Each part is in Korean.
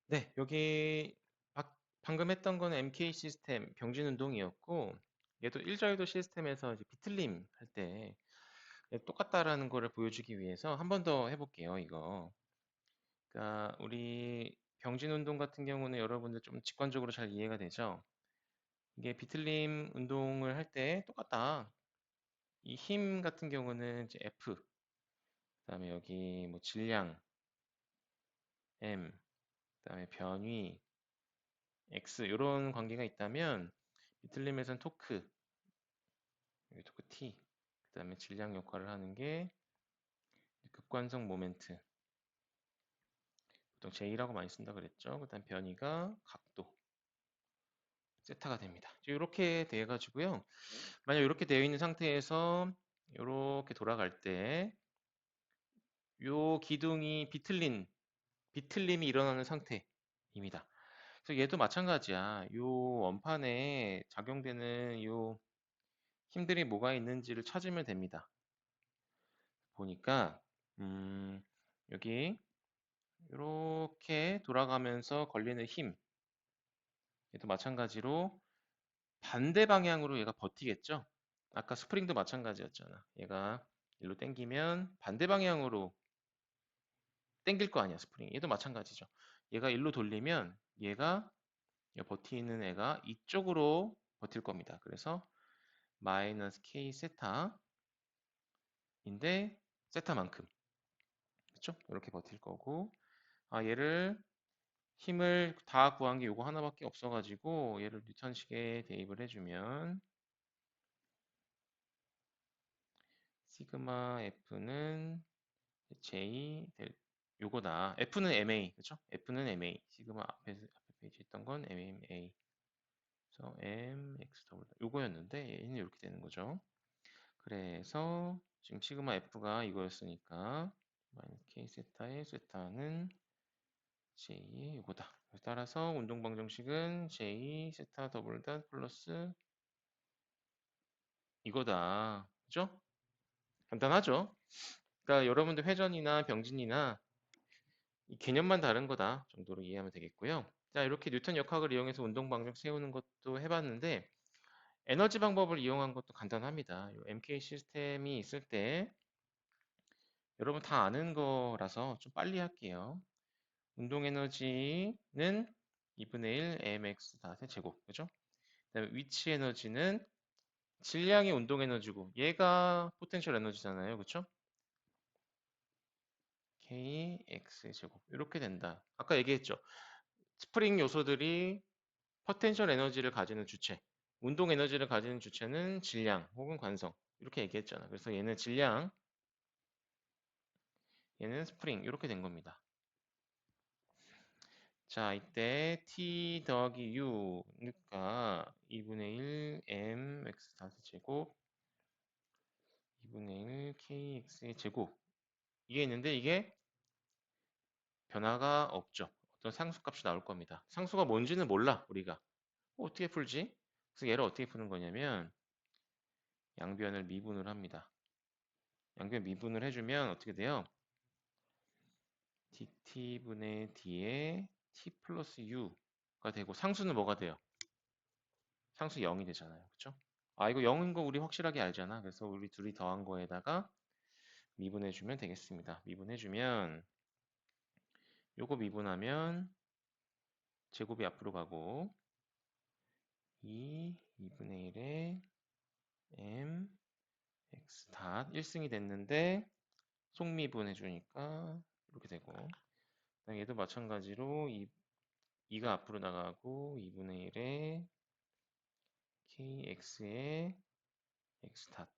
네, 여기 방금 했던 거는 MK 시스템 병진 운동이었고, 얘도 일자유도 시스템에서 이제 비틀림 할 때 똑같다라는 거를 보여주기 위해서 한 번 더 해볼게요, 이거. 그러니까 우리 병진 운동 같은 경우는 여러분들 좀 직관적으로 잘 이해가 되죠? 이게 비틀림 운동을 할 때 똑같다. 이 힘 같은 경우는 이제 F, 그다음에 여기 뭐 질량 M, 그다음에 변위 X 이런 관계가 있다면 비틀림에서는 토크, 여기 토크 T, 그다음에 질량 역할을 하는 게 극관성 모멘트, 보통 J라고 많이 쓴다 그랬죠. 그다음 변위가 각도, 세타가 됩니다. 이렇게 돼 가지고요. 만약 이렇게 되어 있는 상태에서 이렇게 돌아갈 때 요 기둥이 비틀림이 일어나는 상태입니다. 그래서 얘도 마찬가지야. 요 원판에 작용되는 요 힘들이 뭐가 있는지를 찾으면 됩니다. 보니까 여기 이렇게 돌아가면서 걸리는 힘, 얘도 마찬가지로 반대 방향으로 얘가 버티겠죠? 아까 스프링도 마찬가지였잖아. 얘가 일로 당기면 반대 방향으로 당길 거 아니야, 스프링. 얘도 마찬가지죠. 얘가 일로 돌리면 얘가 버티는 애가 이쪽으로 버틸 겁니다. 그래서 마이너스 K 세타인데 세타만큼. 그렇죠? 이렇게 버틸 거고 얘를 힘을 다 구한 게 요거 하나밖에 없어가지고 얘를 뉴턴식에 대입을 해주면 시그마 F는 J 요거다. F는 MA, 그렇죠? F는 MA. 시그마 앞에 페이지 있던 건 MA. 그래서 MX 더블 요거였는데 얘는 이렇게 되는 거죠. 그래서 지금 시그마 F가 이거였으니까 마이너스 K 세타의 세타는 J 요거다. 따라서 운동 방정식은 J 세타 더블 닷 플러스 이거다. 그죠? 간단하죠? 그러니까 여러분들 회전이나 병진이나 이 개념만 다른 거다 정도로 이해하면 되겠고요. 자, 이렇게 뉴턴 역학을 이용해서 운동 방정 세우는 것도 해봤는데 에너지 방법을 이용한 것도 간단합니다. 요 MK 시스템이 있을 때 여러분 다 아는 거라서 좀 빨리 할게요. 운동 에너지는 2분의 1 mx 닷의 제곱, 그죠? 그다음에 위치 에너지는 질량이 운동 에너지고 얘가 포텐셜 에너지잖아요, 그렇죠? kx의 제곱 이렇게 된다. 아까 얘기했죠. 스프링 요소들이 포텐셜 에너지를 가지는 주체, 운동 에너지를 가지는 주체는 질량 혹은 관성 이렇게 얘기했잖아. 그래서 얘는 질량, 얘는 스프링 이렇게 된 겁니다. 자, 이때 t 더하기 u니까 2분의 1 mx 다스 제곱 2분의 1 kx의 제곱 이게 있는데 이게 변화가 없죠. 어떤 상수값이 나올 겁니다. 상수가 뭔지는 몰라 우리가. 어떻게 풀지? 그래서 얘를 어떻게 푸는 거냐면 양변을 미분을 합니다. 양변 미분을 해주면 어떻게 돼요? dt분의 d에 t 플러스 u가 되고 상수는 뭐가 돼요? 상수 0이 되잖아요. 그쵸? 이거 0인 거 우리 확실하게 알잖아. 그래서 우리 둘이 더한 거에다가 미분해주면 되겠습니다. 미분해주면 요거 미분하면 제곱이 앞으로 가고 2분의 1에 m x 닷 1승이 됐는데 속미분 해주니까 이렇게 되고 얘도 마찬가지로 2가 앞으로 나가고 2분의 1에 kx의 x 닷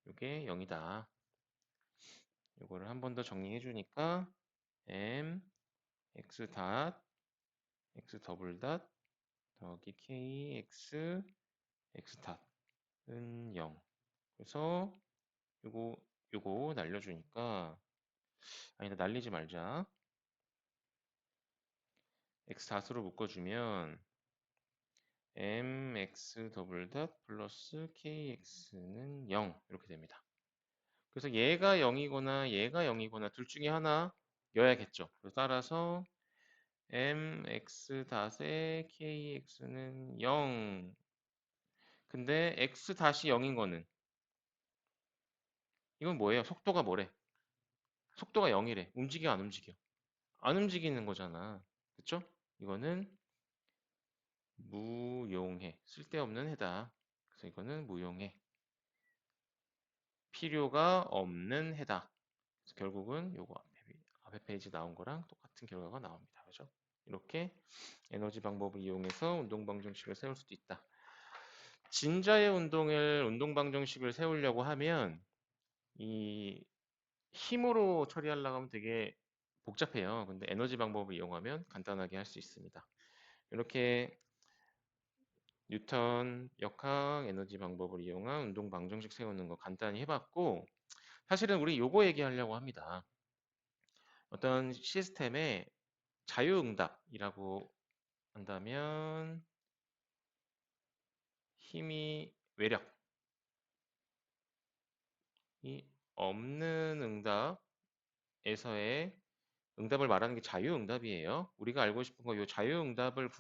이게 0이다. 이거를 한 번 더 정리해 주니까 m x 닷 x 더블 닷 더하기 kx x 닷은 0. 그래서 요거 날려주니까 아니다 날리지 말자. x 닷으로 묶어주면 mx 더블 닷 플러스 kx는 0 이렇게 됩니다. 그래서 얘가 0이거나 얘가 0이거나 둘 중에 하나여야겠죠. 따라서 mx 닷의 kx는 0. 근데 x 다시 0인 거는 이건 뭐예요? 속도가 뭐래? 속도가 0이래. 움직여 안 움직여? 안 움직이는 거잖아. 그쵸? 이거는 무용해. 쓸데없는 해다. 그래서 이거는 무용해. 필요가 없는 해다. 그래서 결국은 요거 앞에 페이지 나온 거랑 똑같은 결과가 나옵니다. 그죠? 이렇게 에너지 방법을 이용해서 운동 방정식을 세울 수도 있다. 진자의 운동 방정식을 세우려고 하면 이 힘으로 처리하려고 하면 되게 복잡해요. 근데 에너지 방법을 이용하면 간단하게 할 수 있습니다. 이렇게 뉴턴 역학 에너지 방법을 이용한 운동 방정식 세우는 거 간단히 해봤고, 사실은 우리 요거 얘기하려고 합니다. 어떤 시스템의 자유응답이라고 한다면 힘이 외력이 없는 응답에서의 응답을 말하는 게 자유응답이에요. 우리가 알고 싶은 거 요 자유응답을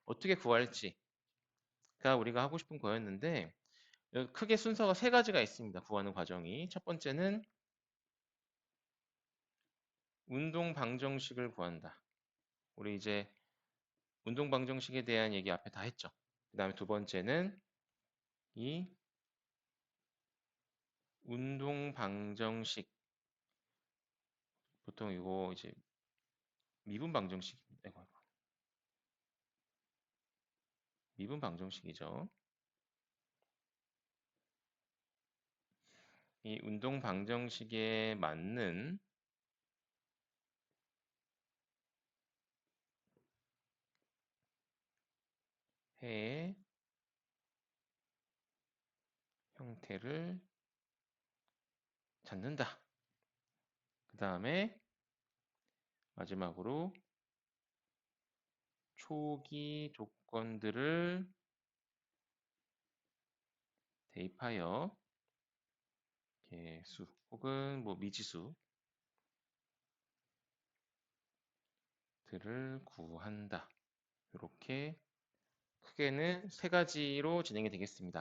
어떻게 구할지가 우리가 하고 싶은 거였는데, 크게 순서가 세 가지가 있습니다. 구하는 과정이. 첫 번째는 운동 방정식을 구한다. 우리 이제 운동 방정식에 대한 얘기 앞에 다 했죠. 그 다음에 두 번째는 이 운동 방정식, 보통 이거 이제 미분 방정식, 미분 방정식이죠. 이 운동 방정식에 맞는 해의 형태를 찾는다. 그 다음에 마지막으로 초기 조건들을 대입하여 개수 혹은 뭐 미지수들을 구한다. 이렇게 크게는 세 가지로 진행이 되겠습니다.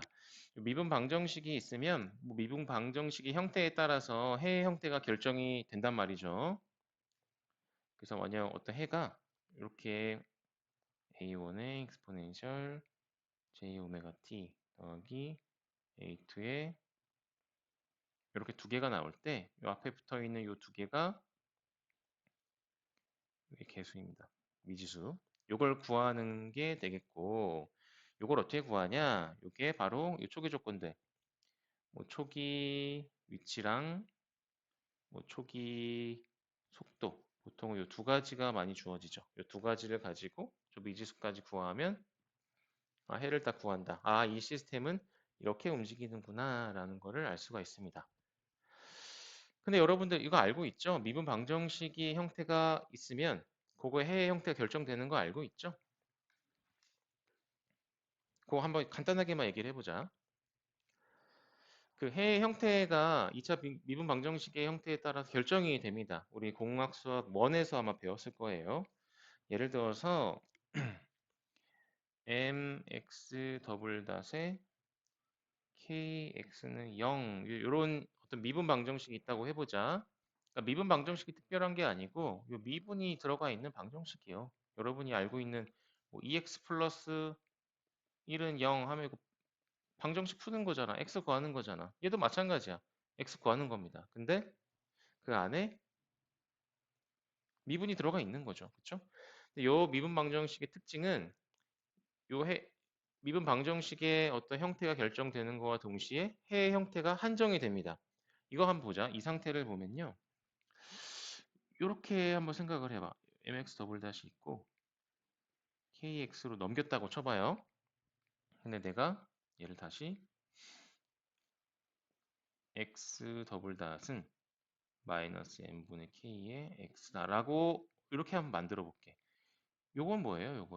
미분 방정식이 있으면 미분 방정식의 형태에 따라서 해의 형태가 결정이 된단 말이죠. 그래서 만약 어떤 해가 이렇게 a1의 exponential j 오메가 t 더하기 a2의 이렇게 두 개가 나올 때 이 앞에 붙어 있는 이 두 개가 개수입니다. 미지수. 이걸 구하는 게 되겠고, 이걸 어떻게 구하냐? 이게 바로 이 초기 조건들. 뭐 초기 위치랑 뭐 초기 속도. 보통 이 두 가지가 많이 주어지죠. 이 두 가지를 가지고 저 미지수까지 구하면 해를 딱 구한다. 이 시스템은 이렇게 움직이는구나 라는 거를 알 수가 있습니다. 근데 여러분들 이거 알고 있죠? 미분 방정식이 형태가 있으면 그거의 해의 형태가 결정되는 거 알고 있죠? 그거 한번 간단하게만 얘기를 해보자. 그 해의 형태가 2차 미분 방정식의 형태에 따라 결정이 됩니다. 우리 공학 수학 1에서 아마 배웠을 거예요. 예를 들어서 mx 더블 닷에 kx는 0 이런 어떤 미분 방정식이 있다고 해보자. 그러니까 미분 방정식이 특별한 게 아니고 이 미분이 들어가 있는 방정식이에요. 여러분이 알고 있는 뭐 2x 플러스 1은 0 하면 이거 방정식 푸는 거잖아. x 구하는 거잖아. 얘도 마찬가지야. x 구하는 겁니다. 근데 그 안에 미분이 들어가 있는 거죠. 그렇죠? 요 미분 방정식의 특징은 요 미분 방정식의 어떤 형태가 결정되는 거와 동시에 해의 형태가 한정이 됩니다. 이거 한번 보자. 이 상태를 보면요. 이렇게 한번 생각을 해봐. mx 더블 다시 있고 kx로 넘겼다고 쳐봐요. 근데 내가 얘를 다시 x 더블 닷은 마이너스 n분의 k의 x다라고 이렇게 한번 만들어 볼게. 요건 뭐예요?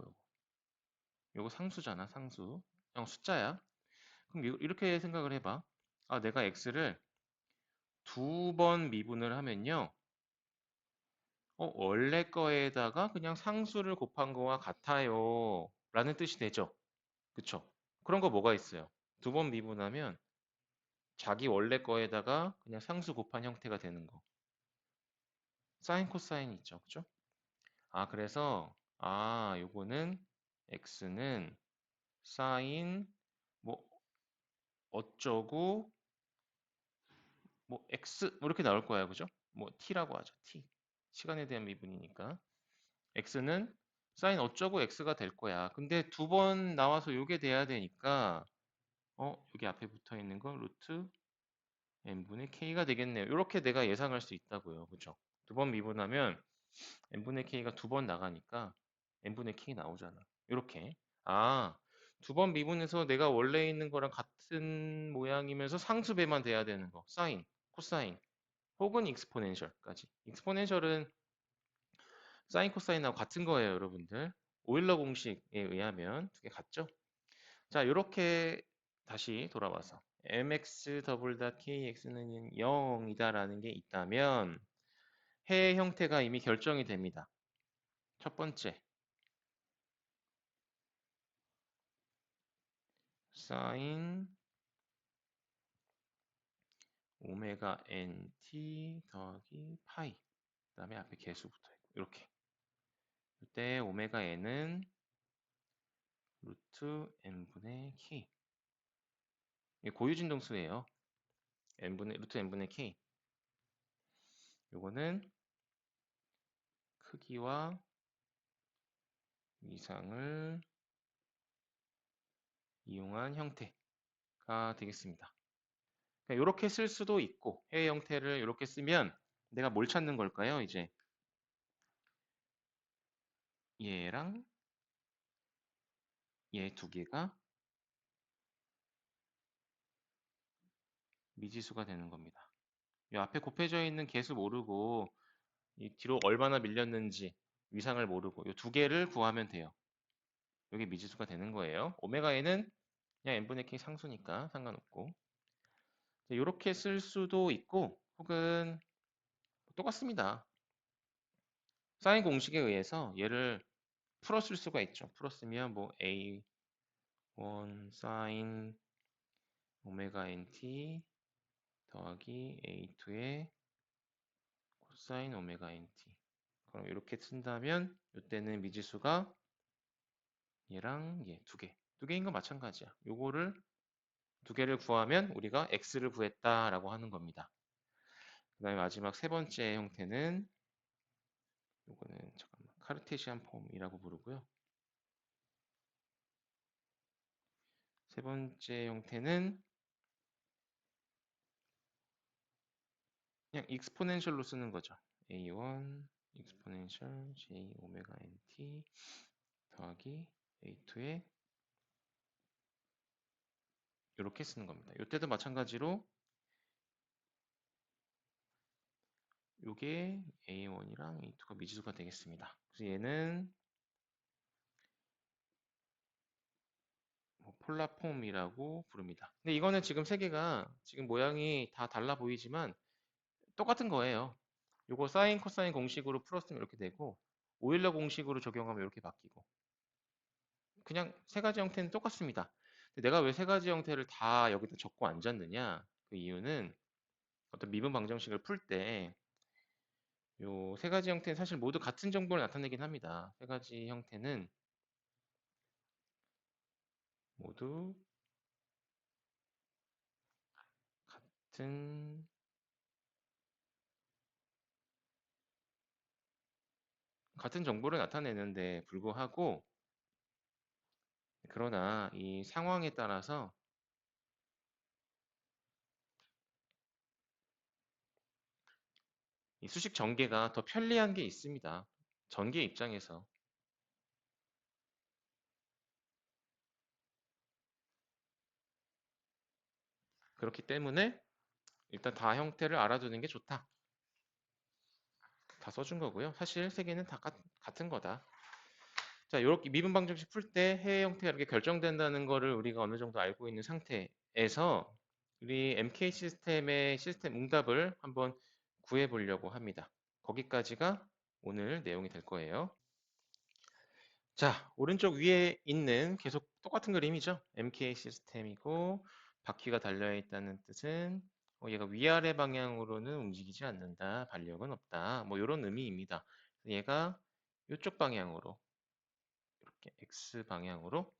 요거 상수잖아, 상수. 그냥 숫자야. 그럼 이렇게 생각을 해봐. 내가 x를 두 번 미분을 하면요. 원래 거에다가 그냥 상수를 곱한 거와 같아요. 라는 뜻이 되죠. 그쵸? 그런 거 뭐가 있어요? 두 번 미분하면 자기 원래 거에다가 그냥 상수 곱한 형태가 되는 거. 사인, 코사인이 있죠. 그죠? 그래서, 요거는, x는 사인, 뭐, 어쩌고, 뭐, x, 뭐 이렇게 나올 거야. 그죠? 뭐, t라고 하죠. t. 시간에 대한 미분이니까. x는 사인 어쩌고 x가 될 거야. 근데 두 번 나와서 요게 돼야 되니까, 여기 앞에 붙어 있는 거, 루트 n분의 k가 되겠네요. 이렇게 내가 예상할 수 있다고요. 그죠? 두 번 미분하면 n분의 k가 두 번 나가니까 n분의 k 나오잖아. 이렇게. 두 번 미분해서 내가 원래 있는 거랑 같은 모양이면서 상수배만 돼야 되는 거. 사인, 코사인, 혹은 익스포넨셜까지. 익스포넨셜은 사인, 코사인하고 같은 거예요, 여러분들. 오일러 공식에 의하면 두 개 같죠? 자, 이렇게 다시 돌아와서 mx 더블 닷 kx는 0이다라는 게 있다면 해의 형태가 이미 결정이 됩니다. 첫 번째, 사인 오메가 nt 더하기 파이. 그 다음에 앞에 개수 붙어 있고 이렇게. 이때 오메가 n은 루트 n분의 k. 이게 고유진동수예요. 루트 n분의 k. 요거는 크기와 위상을 이용한 형태가 되겠습니다. 이렇게 쓸 수도 있고 해의 형태를 이렇게 쓰면 내가 뭘 찾는 걸까요? 이제 얘랑 얘 두 개가 미지수가 되는 겁니다. 이 앞에 곱해져 있는 개수 모르고 이 뒤로 얼마나 밀렸는지 위상을 모르고 이 두 개를 구하면 돼요. 이게 미지수가 되는 거예요. 오메가 n은 그냥 n분의 k 상수니까 상관없고 이렇게 쓸 수도 있고 혹은 똑같습니다. 사인 공식에 의해서 얘를 풀었을 수가 있죠. 풀었으면 뭐 a1 사인 오메가 nt 더하기 a2의 코사인 오메가 nt. 그럼 이렇게 쓴다면 이때는 미지수가 얘랑 얘 두 개. 두 개인 건 마찬가지야. 요거를 두 개를 구하면 우리가 x를 구했다라고 하는 겁니다. 그 다음에 마지막 세 번째 형태는 요거는 잠깐만 카르테시안 폼이라고 부르고요. 세 번째 형태는 그냥 익스포넨셜로 쓰는 거죠. a1 익스포넨셜 j 오메가 nt 더하기 a2의 이렇게 쓰는 겁니다. 이때도 마찬가지로 이게 a1이랑 a2가 미지수가 되겠습니다. 그래서 얘는 뭐 폴라폼이라고 부릅니다. 근데 이거는 지금 세 개가 지금 모양이 다 달라 보이지만 똑같은 거예요. 이거 사인 코사인 공식으로 풀었으면 이렇게 되고 오일러 공식으로 적용하면 이렇게 바뀌고 그냥 세 가지 형태는 똑같습니다. 근데 내가 왜 세 가지 형태를 다 여기다 적고 앉았느냐? 그 이유는 어떤 미분 방정식을 풀 때 요 세 가지 형태는 사실 모두 같은 정보를 나타내긴 합니다. 세 가지 형태는 모두 같은 정보를 나타내는데 불구하고 그러나 이 상황에 따라서 이 수식 전개가 더 편리한 게 있습니다. 전개 입장에서. 그렇기 때문에 일단 다 형태를 알아두는 게 좋다. 다 써준 거고요. 사실 세 개는 다 같은 거다. 자, 이렇게 미분 방정식 풀 때 해의 형태가 이렇게 결정된다는 거를 우리가 어느 정도 알고 있는 상태에서 우리 MK 시스템의 시스템 응답을 한번 구해 보려고 합니다. 거기까지가 오늘 내용이 될 거예요. 자, 오른쪽 위에 있는 계속 똑같은 그림이죠. MK 시스템이고 바퀴가 달려 있다는 뜻은 얘가 위아래 방향으로는 움직이지 않는다. 반력은 없다. 뭐 이런 의미입니다. 얘가 이쪽 방향으로 이렇게 X 방향으로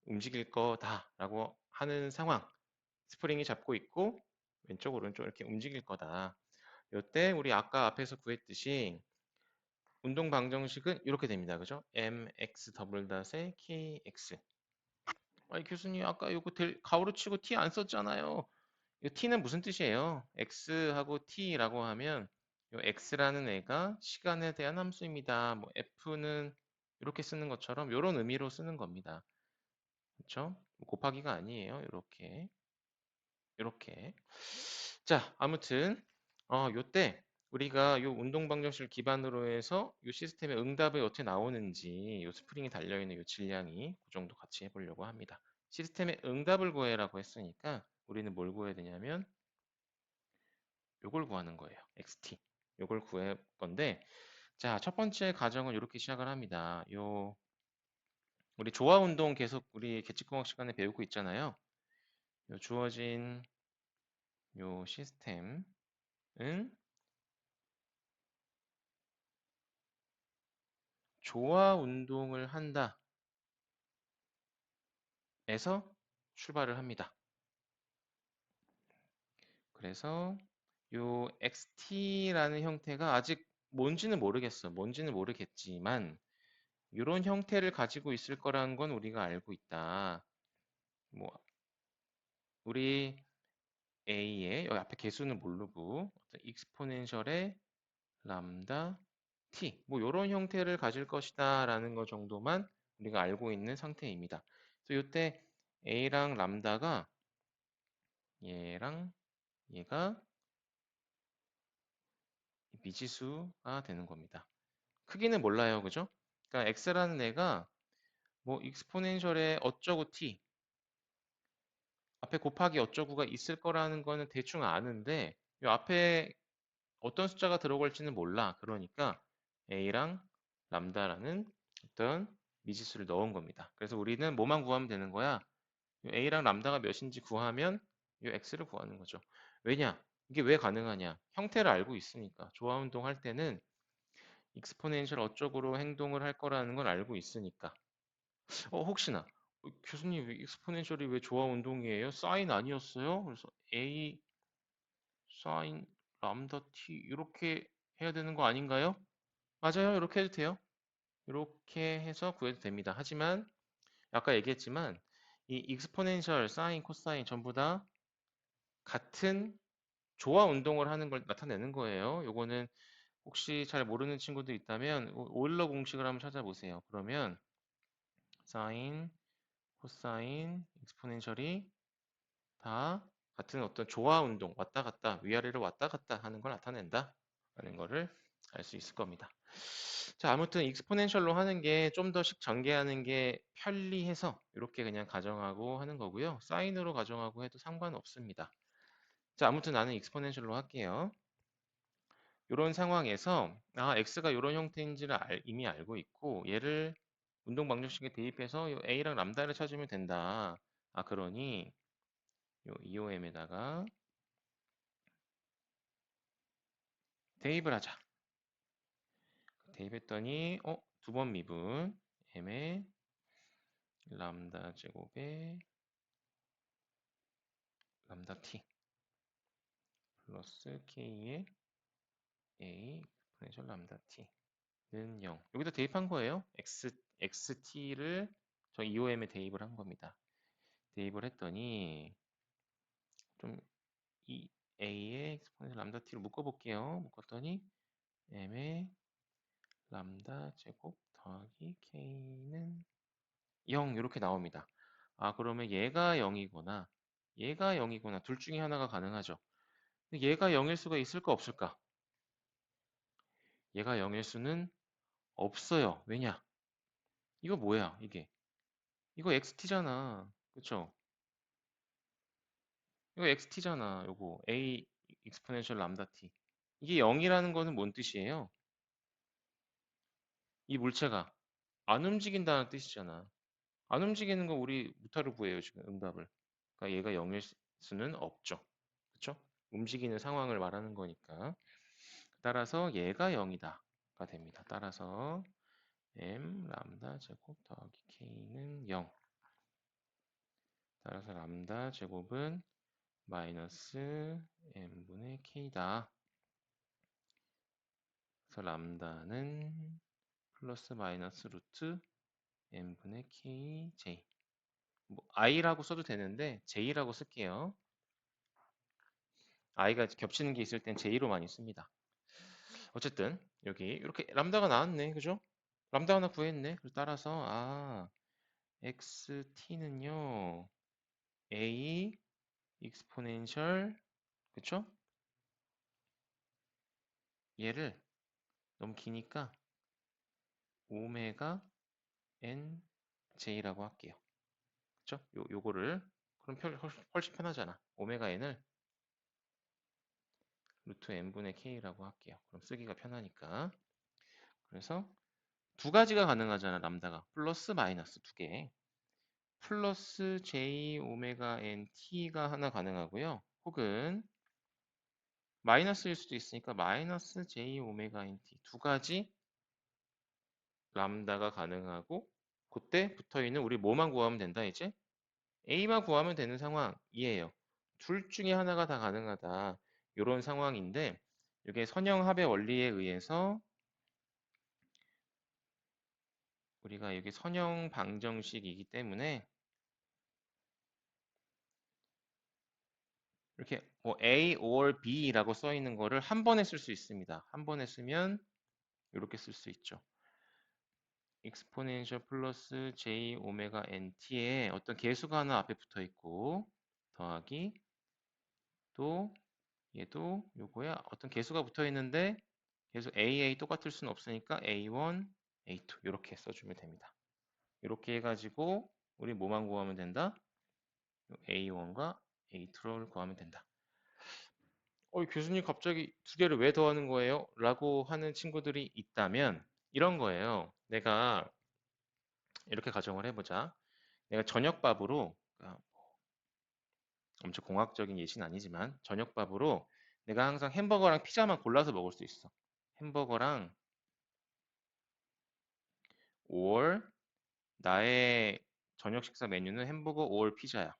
움직일 거다라고 하는 상황. 스프링이 잡고 있고 왼쪽 오른쪽 이렇게 움직일 거다. 이때 우리 아까 앞에서 구했듯이 운동 방정식은 이렇게 됩니다. 그죠? mx 더블 닷에 kx. 아니 교수님 아까 이거 가로로 치고 t 안 썼잖아요. 이 t는 무슨 뜻이에요? x하고 t라고 하면 이 x라는 애가 시간에 대한 함수입니다. 뭐 f는 이렇게 쓰는 것처럼 이런 의미로 쓰는 겁니다. 그렇죠? 곱하기가 아니에요. 이렇게. 자, 아무튼 요때 우리가 요 운동 방정식을 기반으로 해서 요 시스템의 응답이 어떻게 나오는지 요 스프링이 달려 있는 요 질량이 그 정도 같이 해보려고 합니다. 시스템의 응답을 구해라고 했으니까 우리는 뭘 구해야 되냐면 요걸 구하는 거예요. xt. 요걸 구할 건데 자, 첫 번째 가정은 이렇게 시작을 합니다. 요 우리 조화 운동 계속 우리 계측공학 시간에 배우고 있잖아요. 요 주어진 요 시스템은 조화 운동을 한다 에서 출발을 합니다. 그래서 요 XT라는 형태가 아직 뭔지는 모르겠어. 뭔지는 모르겠지만 이런 형태를 가지고 있을 거라는 건 우리가 알고 있다. 뭐 우리 A의 여기 앞에 개수는 모르고 어떤 익스포넨셜의 람다 T 뭐 이런 형태를 가질 것이다라는 것 정도만 우리가 알고 있는 상태입니다. 그래서 이때 A랑 람다가 얘랑 얘가 미지수가 되는 겁니다. 크기는 몰라요, 그죠? 그러니까 x라는 애가 뭐 익스포넨셜의 어쩌고 t 앞에 곱하기 어쩌고가 있을 거라는 거는 대충 아는데 이 앞에 어떤 숫자가 들어갈지는 몰라. 그러니까 a랑 람다라는 어떤 미지수를 넣은 겁니다. 그래서 우리는 뭐만 구하면 되는 거야? a랑 람다가 몇인지 구하면 이 x를 구하는 거죠. 왜냐? 이게 왜 가능하냐? 형태를 알고 있으니까. 조화운동 할 때는 익스포넨셜 어쪽으로 행동을 할 거라는 걸 알고 있으니까. 혹시나 교수님 익스포넨셜이 왜 조화 운동이에요? 사인 아니었어요? 그래서 a 사인 람다 t 이렇게 해야 되는 거 아닌가요? 맞아요. 이렇게 해도 돼요. 이렇게 해서 구해도 됩니다. 하지만 아까 얘기했지만 이 익스포넨셜, 사인, 코사인 전부 다 같은 조화 운동을 하는 걸 나타내는 거예요. 요거는 혹시 잘 모르는 친구들 있다면 오일러 공식을 한번 찾아보세요. 그러면 사인, 코사인, 익스포넨셜이 다 같은 어떤 조화 운동, 왔다 갔다, 위아래로 왔다 갔다 하는 걸 나타낸다 라는 거를 알 수 있을 겁니다. 자, 아무튼 익스포넨셜로 하는 게 좀 더 전개하는 게 편리해서 이렇게 그냥 가정하고 하는 거고요. 사인으로 가정하고 해도 상관없습니다. 자, 아무튼 나는 익스포넨셜로 할게요. 이런 상황에서 x가 이런 형태인지를 이미 알고 있고 얘를 운동 방정식에 대입해서 a랑 람다를 찾으면 된다. 그러니 요 EOM에다가 대입을 하자. 대입했더니 두 번 미분 m의 람다 제곱에 람다 t 플러스 k의 a 포텐셜 람다 t는 0. 여기다 대입한 거예요. xt를 저 EOM에 대입을 한 겁니다. 대입을 했더니 좀 이 a의 exponential 람다 t를 묶어볼게요. 묶었더니 m의 람다 제곱 더하기 k는 0 이렇게 나옵니다. 그러면 얘가 0이거나 얘가 0이거나 둘 중에 하나가 가능하죠. 근데 얘가 0일 수가 있을까 없을까? 얘가 0일 수는 없어요. 왜냐? 이거 뭐야 이게? 이거 xt잖아. 그쵸? 이거 xt잖아. 요거 a exponential 람다 t. 이게 0이라는 거는 뭔 뜻이에요? 이 물체가 안 움직인다는 뜻이잖아. 안 움직이는 거 우리 무타로 구해요, 지금 응답을. 그러니까 얘가 0일 수는 없죠. 그쵸? 움직이는 상황을 말하는 거니까. 따라서 얘가 0이다가 됩니다. 따라서 m 람다 제곱 더하기 k는 0. 따라서 람다 제곱은 마이너스 m분의 k다. 그래서 람다는 플러스 마이너스 루트 m분의 kj. 뭐 i라고 써도 되는데 j라고 쓸게요. i가 겹치는 게 있을 땐 j로 많이 씁니다. 어쨌든 여기 이렇게 람다가 나왔네, 그죠? 람다 하나 구했네. 그래서 따라서 xt는요 a 익스포넨셜, 그쵸? 얘를 너무 기니까 오메가 n j라고 할게요. 그쵸? 요거를 그럼 훨씬 편하잖아. 오메가 n을 루트 n분의 k라고 할게요. 그럼 쓰기가 편하니까. 그래서 두 가지가 가능하잖아, 람다가. 플러스 마이너스 두 개. 플러스 j 오메가 n t가 하나 가능하고요. 혹은 마이너스일 수도 있으니까 마이너스 j 오메가 n t 두 가지 람다가 가능하고, 그때 붙어있는 우리 뭐만 구하면 된다 이제? a만 구하면 되는 상황이에요. 둘 중에 하나가 다 가능하다. 이런 상황인데 이게 선형합의 원리에 의해서 우리가 여기 선형 방정식이기 때문에 이렇게 뭐 A or B라고 써 있는 거를 한 번에 쓸 수 있습니다. 한 번에 쓰면 이렇게 쓸 수 있죠. 익스포넨셜 플러스 j 오메가 nt에 어떤 계수가 하나 앞에 붙어 있고 더하기 또 얘도 요거야 어떤 계수가 붙어 있는데 계수 AA 똑같을 수는 없으니까 A1, A2 이렇게 써주면 됩니다. 이렇게 해가지고 우리 뭐만 구하면 된다? A1과 A2를 구하면 된다. 교수님 갑자기 두 개를 왜 더하는 거예요? 라고 하는 친구들이 있다면 이런 거예요. 내가 이렇게 가정을 해보자. 내가 저녁밥으로, 그러니까 엄청 공학적인 예시는 아니지만 저녁밥으로 내가 항상 햄버거랑 피자만 골라서 먹을 수 있어. 햄버거랑 or 나의 저녁 식사 메뉴는 햄버거 or 피자야.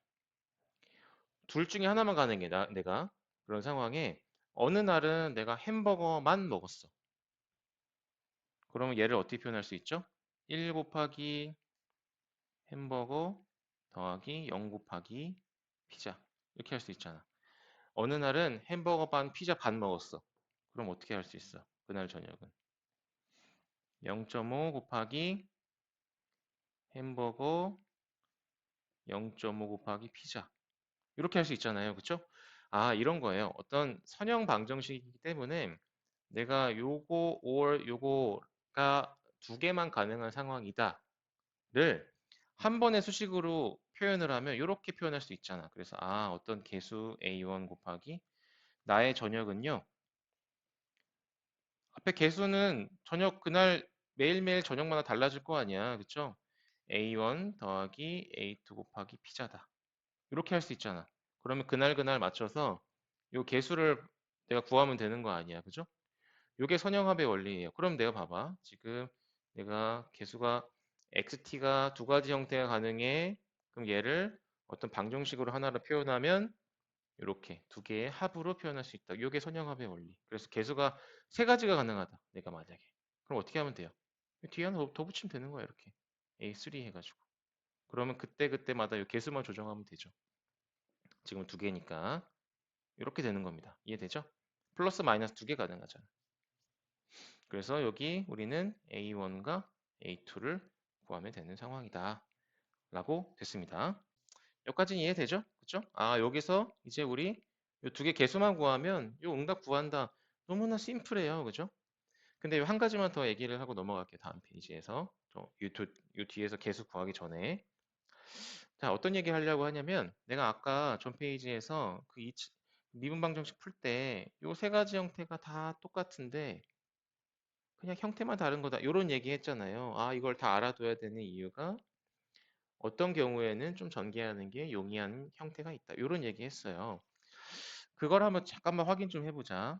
둘 중에 하나만 가는 게 내가 그런 상황에 어느 날은 내가 햄버거만 먹었어. 그러면 얘를 어떻게 표현할 수 있죠? 1 곱하기 햄버거 더하기 0 곱하기 피자 이렇게 할 수 있잖아. 어느 날은 햄버거 반 피자 반 먹었어. 그럼 어떻게 할 수 있어? 그날 저녁은 0.5 곱하기 햄버거 0.5 곱하기 피자 이렇게 할 수 있잖아요. 그쵸? 이런 거예요. 어떤 선형 방정식이기 때문에 내가 요거 or 요거가 두 개만 가능한 상황이다를 한 번의 수식으로 표현을 하면 이렇게 표현할 수 있잖아. 그래서 어떤 개수 A1 곱하기 나의 저녁은요. 앞에 개수는 저녁 그날 매일매일 저녁마다 달라질 거 아니야. 그쵸? A1 더하기 A2 곱하기 피자다. 이렇게 할 수 있잖아. 그러면 그날 맞춰서 요 개수를 내가 구하면 되는 거 아니야. 그죠? 요게 선형합의 원리예요. 그럼 내가 봐봐. 지금 내가 개수가 xt가 두 가지 형태가 가능해. 그럼 얘를 어떤 방정식으로 하나로 표현하면 이렇게 두 개의 합으로 표현할 수 있다. 요게 선형합의 원리. 그래서 개수가 세 가지가 가능하다. 내가 만약에. 그럼 어떻게 하면 돼요? 뒤에 하나 더 붙이면 되는 거야. 이렇게. A3 해가지고. 그러면 그때마다 요 개수만 조정하면 되죠. 지금 두 개니까. 이렇게 되는 겁니다. 이해되죠? 플러스 마이너스 두 개 가능하잖아. 그래서 여기 우리는 A1과 A2를 구하면 되는 상황이다. 라고 됐습니다. 여기까지는 이해되죠? 그쵸? 여기서 이제 우리 이 두 개 개수만 구하면 이 응답 구한다. 너무나 심플해요. 그죠? 근데 한 가지만 더 얘기를 하고 넘어갈게요. 다음 페이지에서. 이 뒤에서 개수 구하기 전에. 자, 어떤 얘기 하려고 하냐면 내가 아까 전 페이지에서 그 미분 방정식 풀 때 이 세 가지 형태가 다 똑같은데 그냥 형태만 다른 거다. 이런 얘기 했잖아요. 아, 이걸 다 알아둬야 되는 이유가 어떤 경우에는 좀 전개하는 게 용이한 형태가 있다. 이런 얘기 했어요. 그걸 한번 잠깐만 확인 좀 해보자.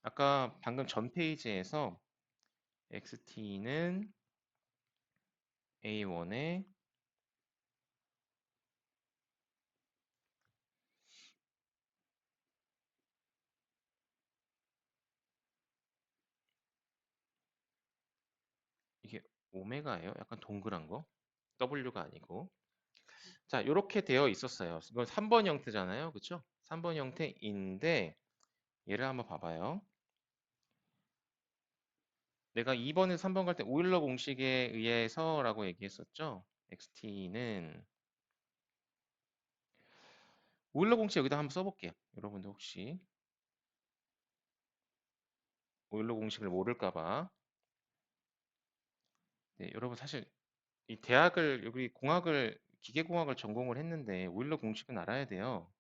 아까 방금 전 페이지에서 xt는 a1에 이게 오메가예요? 약간 동그란 거? W가 아니고. 자, 이렇게 되어 있었어요. 이건 3번 형태잖아요. 그쵸? 3번 형태인데 얘를 한번 봐봐요. 내가 2번에서 3번 갈 때 오일러 공식에 의해서라고 얘기했었죠. xt는 오일러 공식 여기다 한번 써볼게요. 여러분들 혹시 오일러 공식을 모를까 봐. 네, 여러분 사실 이 대학을 여기 공학을 기계공학을 전공을 했는데 오일러 공식은 알아야 돼요.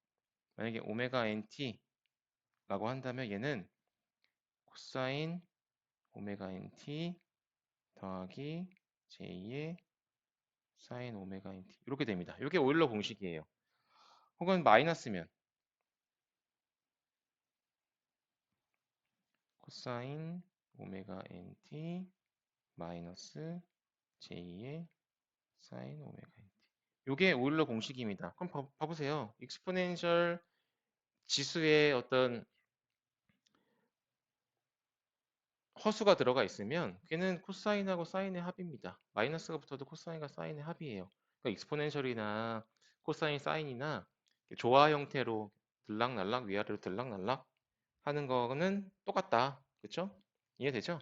만약에 오메가 nt라고 한다면 얘는 코사인 오메가 nt 더하기 j의 사인 오메가 nt 이렇게 됩니다. 이게 오일러 공식이에요. 혹은 마이너스면 코사인 오메가 nt 마이너스 j의 사인 오메가 nt. 이게 오일러 공식입니다. 그럼 봐보세요. 익스포넨셜 지수의 어떤 허수가 들어가 있으면 걔는 코사인하고 사인의 합입니다. 마이너스가 붙어도 코사인과 사인의 합이에요. 그러니까 익스포넨셜이나 코사인, 사인이나 조화 형태로 들락날락 위아래로 들락날락 하는 거는 똑같다. 그렇죠? 이해되죠?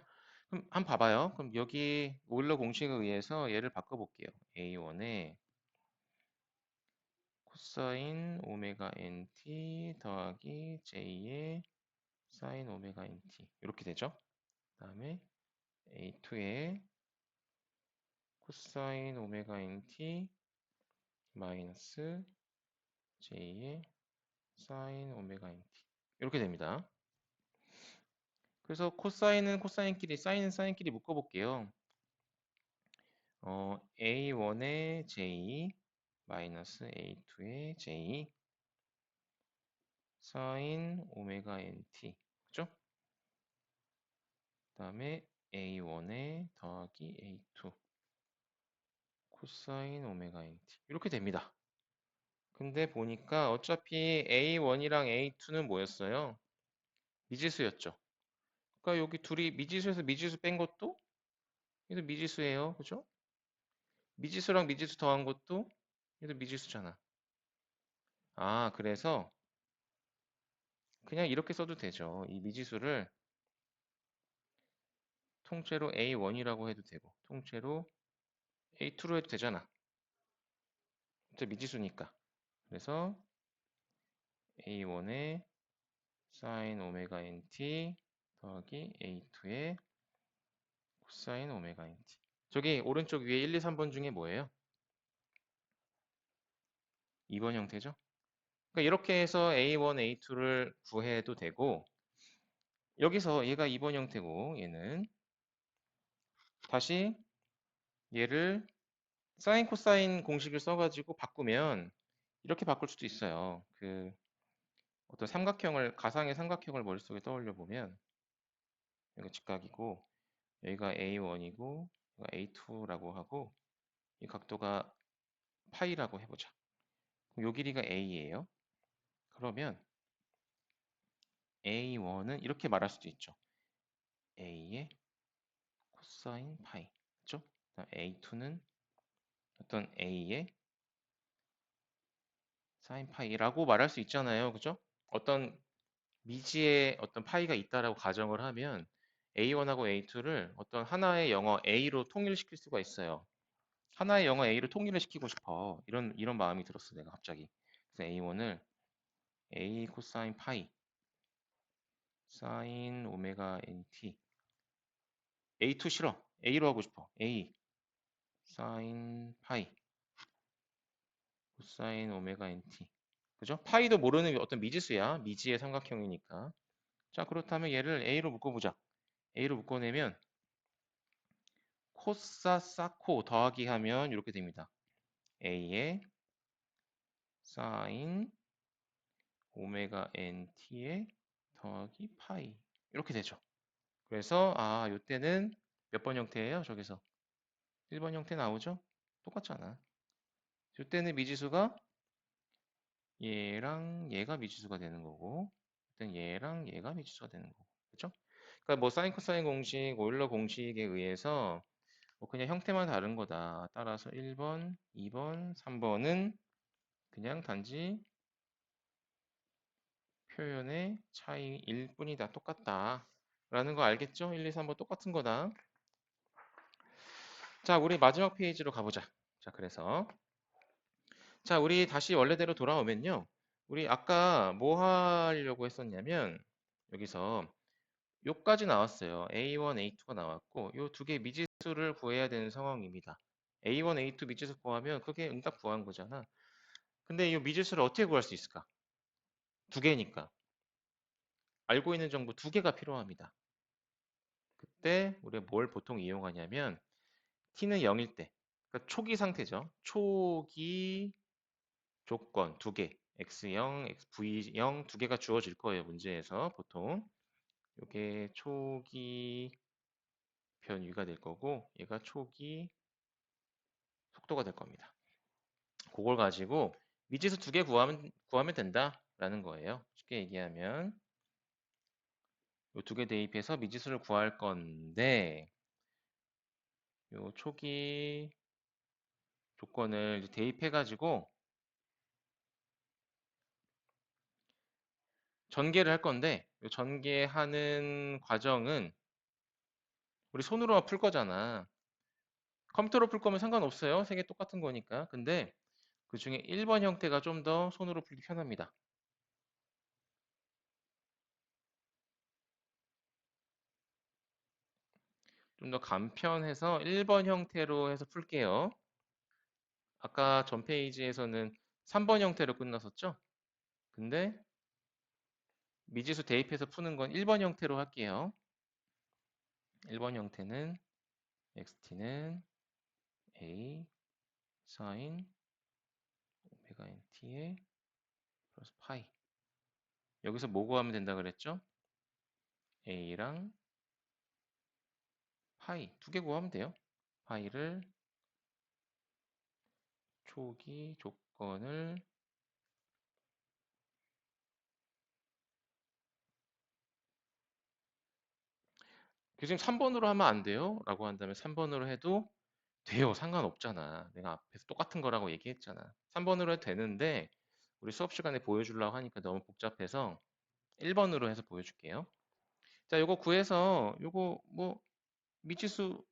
그럼 한번 봐봐요. 그럼 여기 오일러 공식에 의해서 얘를 바꿔볼게요. A1에 코사인 오메가 nt 더하기 j의 사인 오메가 nt 이렇게 되죠? 그다음에 A2에 코사인 오메가 nt 마이너스 j의 사인 오메가 nt 이렇게 됩니다. 그래서 코사인은 코사인끼리, 사인은 사인끼리 묶어볼게요. A1의 j 마이너스 A2의 j 사인 오메가 nt 그죠? 그 다음에 A1의 더하기 A2 코사인 오메가 nt 이렇게 됩니다. 근데 보니까 어차피 A1이랑 A2는 뭐였어요? 미지수였죠. 그러니까 여기 둘이 미지수에서 미지수 뺀 것도 얘도 미지수예요. 그죠? 미지수랑 미지수 더한 것도 얘도 미지수잖아. 아, 그래서 그냥 이렇게 써도 되죠. 이 미지수를 통째로 A1이라고 해도 되고 통째로 A2로 해도 되잖아. 저 미지수니까. 그래서 A1의 사인 오메가 nt 더하기 A2의 코사인 오메가 nt. 저기 오른쪽 위에 1, 2, 3번 중에 뭐예요? 2번 형태죠? 그러니까 이렇게 해서 A1, A2를 구해도 되고 여기서 얘가 2번 형태고 얘는 다시 얘를 사인 코사인 공식을 써가지고 바꾸면 이렇게 바꿀 수도 있어요. 그 어떤 삼각형을 가상의 삼각형을 머릿속에 떠올려 보면 여기가 직각이고 여기가 A1이고 여기가 A2라고 하고 이 각도가 파이라고 해보자. 그럼 요 길이가 A예요. 그러면 A1은 이렇게 말할 수도 있죠. A의 코사인 파이. 그렇죠? A2는 어떤 A의 사인 파이라고 말할 수 있잖아요. 그죠? 어떤 미지의 어떤 파이가 있다라고 가정을 하면 A1하고 A2를 어떤 하나의 영어 A로 통일시킬 수가 있어요. 하나의 영어 A로 통일을 시키고 싶어. 이런 마음이 들었어, 내가 갑자기. 그래서 A1을 A 코사인 파이 사인 오메가 NT A2 싫어. A로 하고 싶어. A 사인 파이 코사인 오메가 NT 그죠? 파이도 모르는 어떤 미지수야. 미지의 삼각형이니까. 자, 그렇다면 얘를 A로 묶어보자. A로 묶어내면 코사 사코 더하기 하면 이렇게 됩니다. A의 사인 오메가 NT의 더하기 파이 이렇게 되죠. 그래서 이때는 몇 번 형태예요? 저기서 1번 형태 나오죠? 똑같잖아. 이때는 미지수가 얘랑 얘가 미지수가 되는 거고, 이때는 얘랑 얘가 미지수가 되는 거고, 그렇죠? 그러니까 뭐 사인 코사인 공식, 오일러 공식에 의해서 뭐 그냥 형태만 다른 거다. 따라서 1번, 2번, 3번은 그냥 단지 표현의 차이일 뿐이다. 똑같다. 라는 거 알겠죠? 1, 2, 3번 똑같은 거다. 자, 우리 마지막 페이지로 가보자. 자, 그래서 자, 우리 다시 원래대로 돌아오면요. 우리 아까 뭐 하려고 했었냐면 여기서 요까지 나왔어요. A1, A2가 나왔고 요 두 개 미지수를 구해야 되는 상황입니다. A1, A2 미지수 구하면 그게 응답 구한 거잖아. 근데 이 미지수를 어떻게 구할 수 있을까? 두 개니까. 알고 있는 정보 두 개가 필요합니다. 그때 우리가 뭘 보통 이용하냐면 t는 0일 때, 그러니까 초기 상태죠. 초기 조건 두 개, x0, v0 두 개가 주어질 거예요. 문제에서 보통 이게 초기 변위가 될 거고 얘가 초기 속도가 될 겁니다. 그걸 가지고 미지수 두 개 구하면 된다라는 거예요. 쉽게 얘기하면 이 두 개 대입해서 미지수를 구할 건데 요 초기 조건을 이제 대입해가지고 전개를 할 건데 요 전개하는 과정은 우리 손으로 풀 거잖아. 컴퓨터로 풀 거면 상관없어요. 세 개 똑같은 거니까. 근데 그 중에 1번 형태가 좀 더 손으로 풀기 편합니다. 좀 더 간편해서 1번 형태로 해서 풀게요. 아까 전 페이지에서는 3번 형태로 끝났었죠? 근데 미지수 대입해서 푸는 건 1번 형태로 할게요. 1번 형태는 xt는 a sin 오메가 nt의 플러스 파이. 여기서 뭐 구하면 된다 그랬죠? a랑 파이 두 개 구하면 돼요. 파이를 초기 조건을 교수님 3번으로 하면 안 돼요? 라고 한다면 3번으로 해도 돼요. 상관없잖아. 내가 앞에서 똑같은 거라고 얘기했잖아. 3번으로 해도 되는데 우리 수업 시간에 보여주려고 하니까 너무 복잡해서 1번으로 해서 보여줄게요. 자, 요거 구해서 요거 뭐 미지수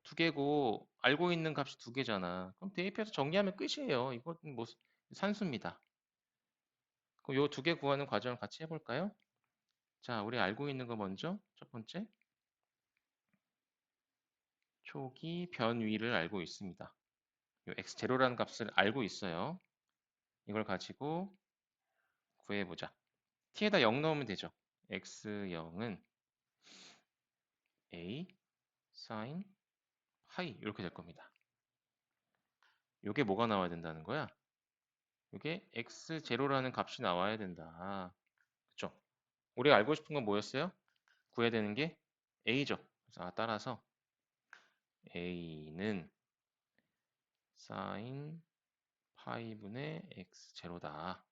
두 개고 알고 있는 값이 두 개잖아. 그럼 대입해서 정리하면 끝이에요. 이건 뭐 산수입니다. 그럼 요 두 개 구하는 과정을 같이 해볼까요? 자, 우리 알고 있는 거 먼저 첫 번째 초기 변위를 알고 있습니다. 요 x0라는 값을 알고 있어요. 이걸 가지고 구해보자. t에다 0 넣으면 되죠. x0은 a sin 파이 이렇게 될 겁니다. 이게 뭐가 나와야 된다는 거야? 이게 x0라는 값이 나와야 된다. 그쵸? 우리가 알고 싶은 건 뭐였어요? 구해야 되는 게 a죠. 그래서 따라서 a는 sin 파이분의 x0다.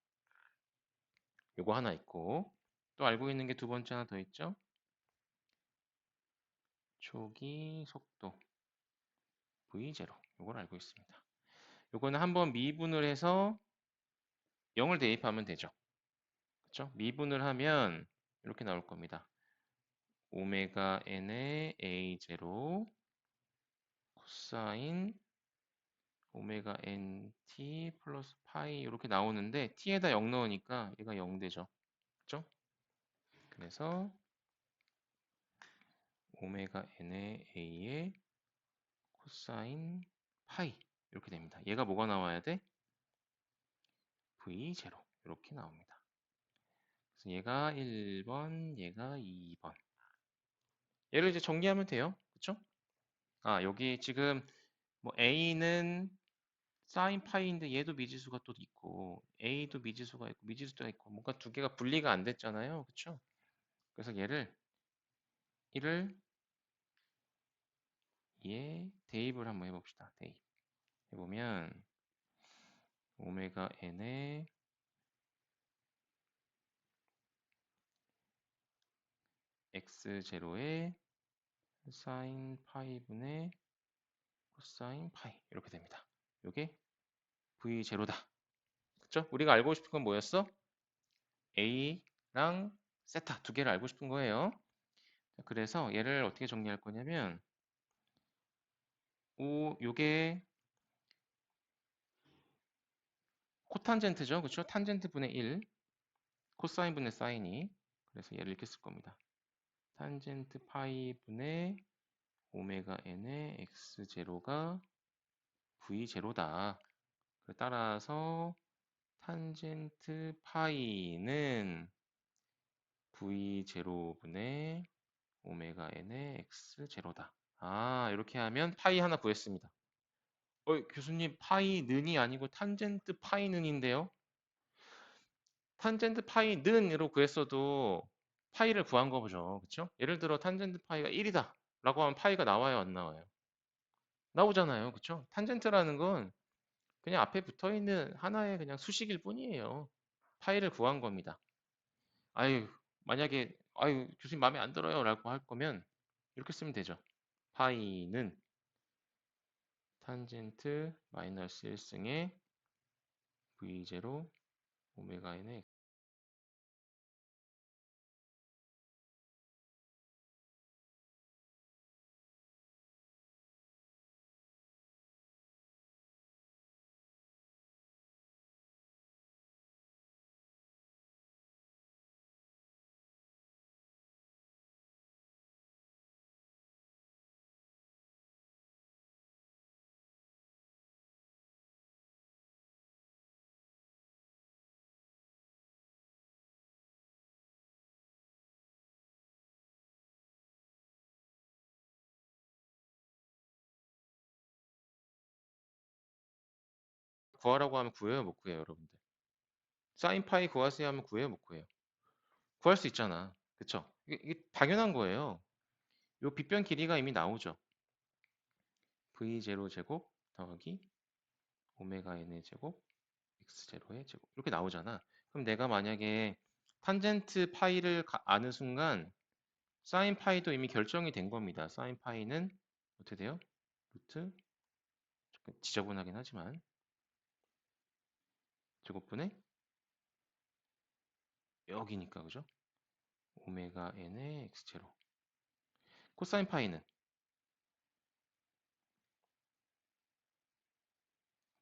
요거 하나 있고 또 알고 있는 게 두 번째 하나 더 있죠? 초기 속도 v0 요걸 알고 있습니다. 요거는 한번 미분을 해서 0을 대입하면 되죠. 그렇죠? 미분을 하면 이렇게 나올 겁니다. 오메가 n의 a0 코사인 오메가 nt 플러스 파이 이렇게 나오는데 t에다 0 넣으니까 얘가 0 되죠. 그렇죠? 그래서 오메가 n의 a의 코사인 파이 이렇게 됩니다. 얘가 뭐가 나와야 돼? v0 이렇게 나옵니다. 그래서 얘가 1번, 얘가 2번. 얘를 이제 정리하면 돼요. 그쵸? 아, 여기 지금 뭐 A는 사인 파이인데 얘도 미지수가 또 있고 A도 미지수가 있고 미지수가 있고 뭔가 두 개가 분리가 안 됐잖아요. 그쵸? 그래서 얘를 얘 대입을 한번 해봅시다. 대입 해보면 오메가 n의 x0의 사인 파이분의 코사인 파이 이렇게 됩니다. 이게 v0다. 그쵸? 우리가 알고 싶은 건 뭐였어? a랑 세타 두 개를 알고 싶은 거예요. 그래서 얘를 어떻게 정리할 거냐면 요게 코탄젠트죠. 그쵸? 탄젠트 분의 1 코사인 분의 사인이 그래서 얘를 이렇게 쓸 겁니다. 탄젠트 파이 분의 오메가 n의 x0가 v0다. 따라서 탄젠트 파이는 v0분의 오메가 n의 x0다. 아, 이렇게 하면 파이 하나 구했습니다. 교수님, 파이 는이 아니고 탄젠트 파이 는인데요? 탄젠트 파이 는으로 구했어도 파이를 구한 거죠. 그쵸? 예를 들어 탄젠트 파이가 1이다 라고 하면 파이가 나와요, 안 나와요? 나오잖아요. 그쵸? 탄젠트라는 건 그냥 앞에 붙어 있는 하나의 그냥 수식일 뿐이에요. 파이를 구한 겁니다. 아유, 만약에 아유, 교수님 마음에 안 들어요 라고 할 거면 이렇게 쓰면 되죠. 파이는 탄젠트 마이너스 1승의 v0 오메가 n의 구하라고 하면 구해요, 못 구해요, 여러분들? 사인 파이 구하세요 하면 구해요, 못 구해요? 구할 수 있잖아. 그쵸? 이게 당연한 거예요. 요 빗변 길이가 이미 나오죠. v0 제곱 더하기 오메가 n의 제곱 x0의 제곱 이렇게 나오잖아. 그럼 내가 만약에 탄젠트 파이를 아는 순간 사인 파이도 이미 결정이 된 겁니다. 사인 파이는 어떻게 돼요? 루트 조금 지저분하긴 하지만 제곱분의 여기니까 그죠? 오메가 n의 x0 코사인 파이는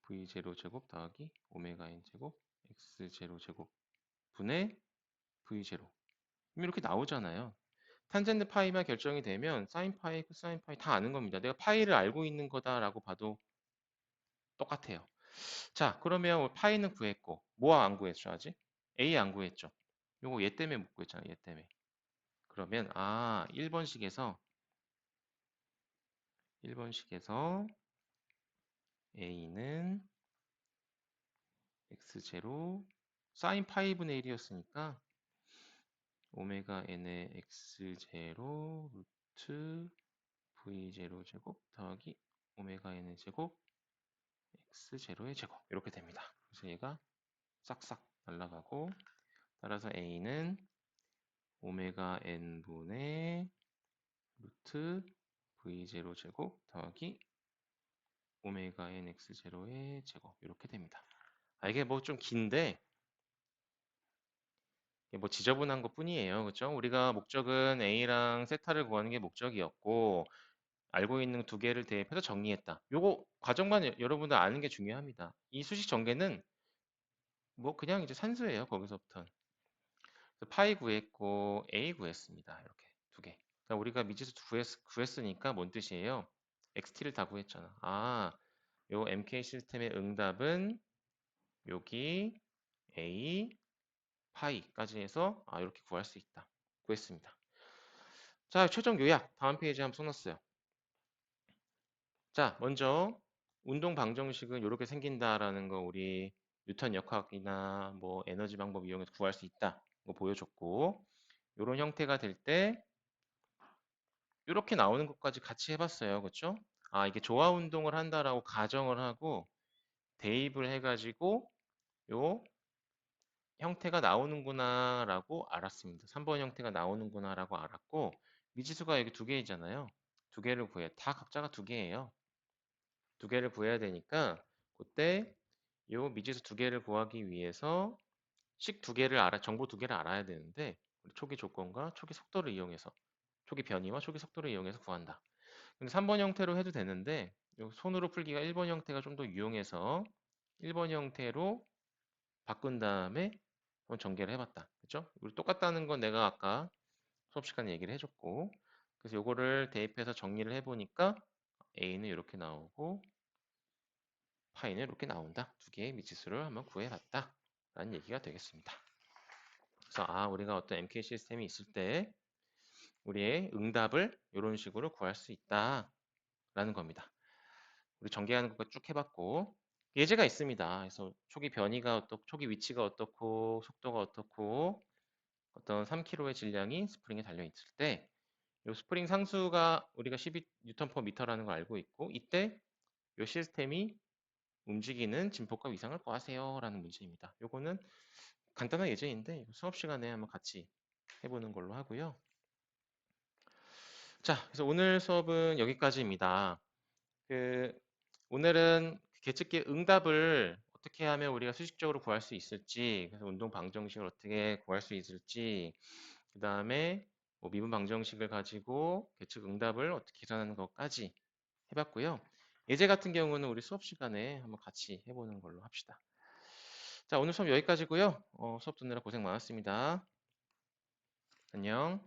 v0 제곱 더하기 오메가 n 제곱 x0 제곱 분의 v0 이렇게 나오잖아요. 탄젠트 파이만 결정이 되면 사인 파이, 코사인 파이 다 아는 겁니다. 내가 파이를 알고 있는 거다라고 봐도 똑같아요. 자, 그러면 파이는 구했고 뭐 안 구했죠 아직? A 안 구했죠. 요거 얘 때문에 못 구했잖아요. 얘 때문에. 그러면 1번식에서 A는 x0 사인 파이 분의 1이었으니까 오메가 n의 x0 루트 v0 제곱 더하기 오메가 n의 제곱 x0의 제곱 이렇게 됩니다. 그래서 얘가 싹싹 날아가고 따라서 a는 오메가 n분의 루트 v0 제곱 더하기 오메가 n x0의 제곱 이렇게 됩니다. 이게 뭐 좀 긴데 이게 뭐 지저분한 것 뿐이에요. 그렇죠? 우리가 목적은 a랑 세타를 구하는 게 목적이었고 알고 있는 두 개를 대입해서 정리했다. 요거 과정만 여러분들 아는 게 중요합니다. 이 수식 전개는 뭐 그냥 이제 산수예요. 거기서부터. 파이 구했고 a 구했습니다. 이렇게 두 개. 그러니까 우리가 미지수 구했으니까 뭔 뜻이에요? xt를 다 구했잖아. 요 MK 시스템의 응답은 여기 a 파이까지 해서 이렇게 구할 수 있다. 구했습니다. 자, 최종 요약 다음 페이지에 한번 써놨어요. 자, 먼저 운동 방정식은 이렇게 생긴다라는 거 우리 뉴턴 역학이나 뭐 에너지 방법 이용해서 구할 수 있다. 거 보여줬고, 이런 형태가 될 때 이렇게 나오는 것까지 같이 해봤어요. 그렇죠? 아, 이게 조화 운동을 한다라고 가정을 하고 대입을 해가지고 요 형태가 나오는구나라고 알았습니다. 3번 형태가 나오는구나라고 알았고, 미지수가 여기 두 개이잖아요. 두 개를 구해. 다 각자가 두 개예요. 두 개를 구해야 되니까 그때 요 미지수 두 개를 구하기 위해서 식 두 개를 정보 두 개를 알아야 되는데 우리 초기 조건과 초기 속도를 이용해서 초기 변이와 초기 속도를 이용해서 구한다. 근데 3번 형태로 해도 되는데 요 손으로 풀기가 1번 형태가 좀 더 유용해서 1번 형태로 바꾼 다음에 한번 전개를 해봤다. 그죠? 우리 똑같다는 건 내가 아까 수업 시간에 얘기를 해줬고 그래서 요거를 대입해서 정리를 해보니까 A는 이렇게 나오고 파이는 이렇게 나온다. 두 개의 미지수를 한번 구해봤다. 라는 얘기가 되겠습니다. 그래서 우리가 어떤 MK 시스템이 있을 때 우리의 응답을 이런 식으로 구할 수 있다라는 겁니다. 우리 전개하는 것까지 쭉 해봤고 예제가 있습니다. 그래서 초기 변이가 어떻고 초기 위치가 어떻고 속도가 어떻고 어떤 3kg의 질량이 스프링에 달려 있을 때 이 스프링 상수가 우리가 12 뉴턴 퍼 미터라는 걸 알고 있고 이때 이 시스템이 움직이는 진폭과 위상을 구하세요 라는 문제입니다. 요거는 간단한 예제인데 수업 시간에 한번 같이 해보는 걸로 하고요. 자, 그래서 오늘 수업은 여기까지입니다. 오늘은 계측기 응답을 어떻게 하면 우리가 수식적으로 구할 수 있을지, 그래서 운동 방정식을 어떻게 구할 수 있을지, 그 다음에 뭐 미분 방정식을 가지고 계측 응답을 어떻게 계산하는 것까지 해봤고요. 예제 같은 경우는 우리 수업 시간에 한번 같이 해보는 걸로 합시다. 자, 오늘 수업 여기까지고요. 수업 듣느라 고생 많았습니다. 안녕.